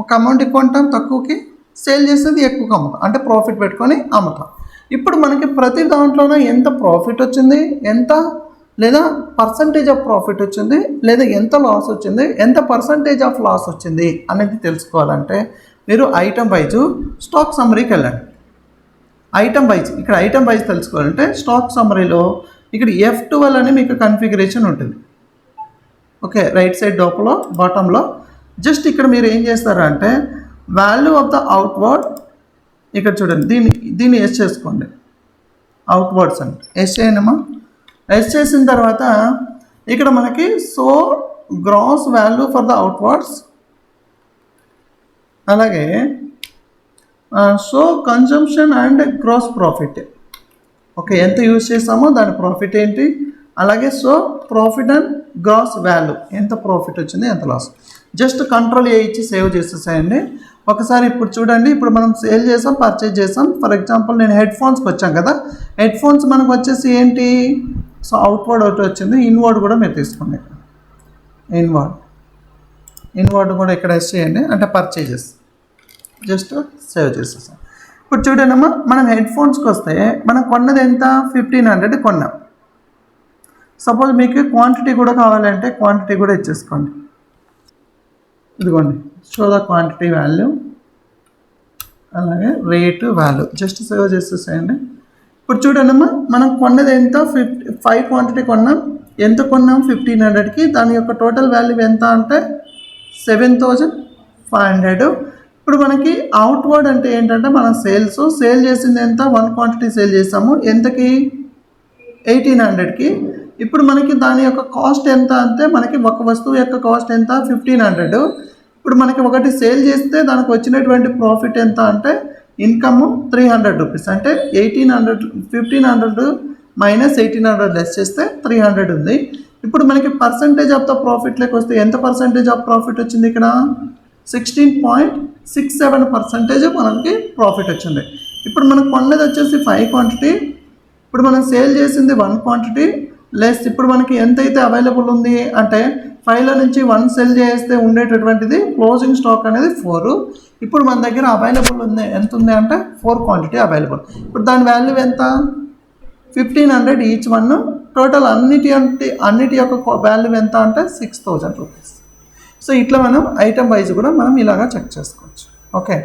ఒక అమౌంట్కి కొంటాం తక్కువకి, సేల్ చేసేది ఎక్కువగా అమ్ముతాం, అంటే ప్రాఫిట్ పెట్టుకొని అమ్ముతాం. ఇప్పుడు మనకి ప్రతి దాంట్లోనే ఎంత ప్రాఫిట్ వచ్చింది, ఎంత లేదా పర్సంటేజ్ ఆఫ్ ప్రాఫిట్ వచ్చింది, లేదా ఎంత లాస్ వచ్చింది, ఎంత పర్సంటేజ్ ఆఫ్ లాస్ వచ్చింది అనేది తెలుసుకోవాలంటే మీరు ఐటమ్ వైజ్ స్టాక్ సమ్మరీకి వెళ్ళండి. ఐటమ్ వైజ్ ఇక్కడ ఐటమ్ వైజ్ తెలుసుకోవాలంటే స్టాక్ సమ్మరీలో ఇక్కడ F12 అని మీకు కన్ఫిగరేషన్ ఉంటుంది. ఓకే, రైట్ సైడ్ లోపల బాటంలో జస్ట్ ఇక్కడ మీరు ఏం చేస్తారంటే వాల్యూ ఆఫ్ ద అవుట్వర్డ్, ఇక్కడ చూడండి, దీన్ని ఎస్ చేసుకోండి. అవుట్వర్డ్స్ అంటే ఎస్ చేయండిమా. ఎస్ చేసిన తర్వాత ఇక్కడ మనకి so gross value for the outwards, అలాగే so consumption and gross profit. Okay, ఎంత యూజ్ చేస్తామో దాని ప్రాఫిట్ ఏంటి, అలాగే so profit and gross value, ఎంత ప్రాఫిట్ వచ్చింది, ఎంత లాస్. జస్ట్ కంట్రోల్ ఏ ఇచ్చి సేవ్ చేసేసేయండి. ఒకసారి ఇప్పుడు చూడండి, ఇప్పుడు మనం సేల్ చేసాం, పర్చేజ్ చేసాం. ఫర్ ఎగ్జాంపుల్ నేను హెడ్ ఫోన్స్కి వచ్చాం కదా, హెడ్ ఫోన్స్ మనకు వచ్చేసి ఏంటి, సో అవుట్వర్డ్ ఒకటి వచ్చింది, ఇన్వర్డ్ కూడా మీరు తీసుకోండి. ఇన్వర్డ్ కూడా ఇక్కడ ఎస్ చేయండి, అంటే పర్చేజెస్, జస్ట్ సేవ్ చేసేసాం. ఇప్పుడు చూడండి అమ్మా, మనం హెడ్ ఫోన్స్కి వస్తే మనం కొన్నది ఎంత, 1500 కొన్నాం. సపోజ్ మీకు క్వాంటిటీ కూడా కావాలంటే క్వాంటిటీ కూడా ఇచ్చేసుకోండి. ఇదిగోండి, షో ద క్వాంటిటీ వాల్యూ, అలాగే రేటు వాల్యూ, జస్ట్ సేవ్ చేసేసేయండి. ఇప్పుడు చూడండి అమ్మా, మనం కొన్నది ఎంత, 5 క్వాంటిటీ కొన్నాం. ఎంత కొన్నాం, 1500కి. దాని యొక్క టోటల్ వాల్యూ ఎంత అంటే 7500. ఇప్పుడు మనకి అవుట్వర్డ్ అంటే ఏంటంటే మన సేల్ చేసింది ఎంత, 1 క్వాంటిటీ సేల్ చేసాము, ఎంతకి, 1800కి. ఇప్పుడు మనకి దాని యొక్క కాస్ట్ ఎంత అంటే మనకి ఒక వస్తువు యొక్క కాస్ట్ ఎంత, 1500. ఇప్పుడు మనకి ఒకటి సేల్ చేస్తే దానికి వచ్చినటువంటి ప్రాఫిట్ ఎంత అంటే ఇన్కమ్ 300 రూపీస్, అంటే 1500 మైనస్ 1800 లెస్ చేస్తే 300 ఉంది. ఇప్పుడు మనకి పర్సంటేజ్ ఆఫ్ ద ప్రాఫిట్లోకి వస్తే ఎంత పర్సంటేజ్ ఆఫ్ ప్రాఫిట్ వచ్చింది, ఇక్కడ 16.67% మనకి ప్రాఫిట్ వచ్చింది. ఇప్పుడు మనకు కొన్నది వచ్చేసి 5 క్వాంటిటీ, ఇప్పుడు మనం సేల్ చేసింది 1 క్వాంటిటీ లెస్ ఇప్పుడు మనకి ఎంతైతే అవైలబుల్ ఉంది అంటే 5లో నుంచి 1 సెల్ చేస్తే ఉండేటటువంటిది క్లోజింగ్ స్టాక్ అనేది 4. ఇప్పుడు మన దగ్గర అవైలబుల్ ఉంది ఎంత ఉంది అంటే 4 క్వాంటిటీ అవైలబుల్. ఇప్పుడు దాని వాల్యూ ఎంత, 1500 ఈచ్ వన్. టోటల్ అన్నిటి యొక్క వాల్యూ ఎంత అంటే 6000 రూపీస్. సో ఇట్లా మనం ఐటమ్ వైజ్ కూడా మనం ఇలాగా చెక్ చేసుకోవచ్చు. ఓకే.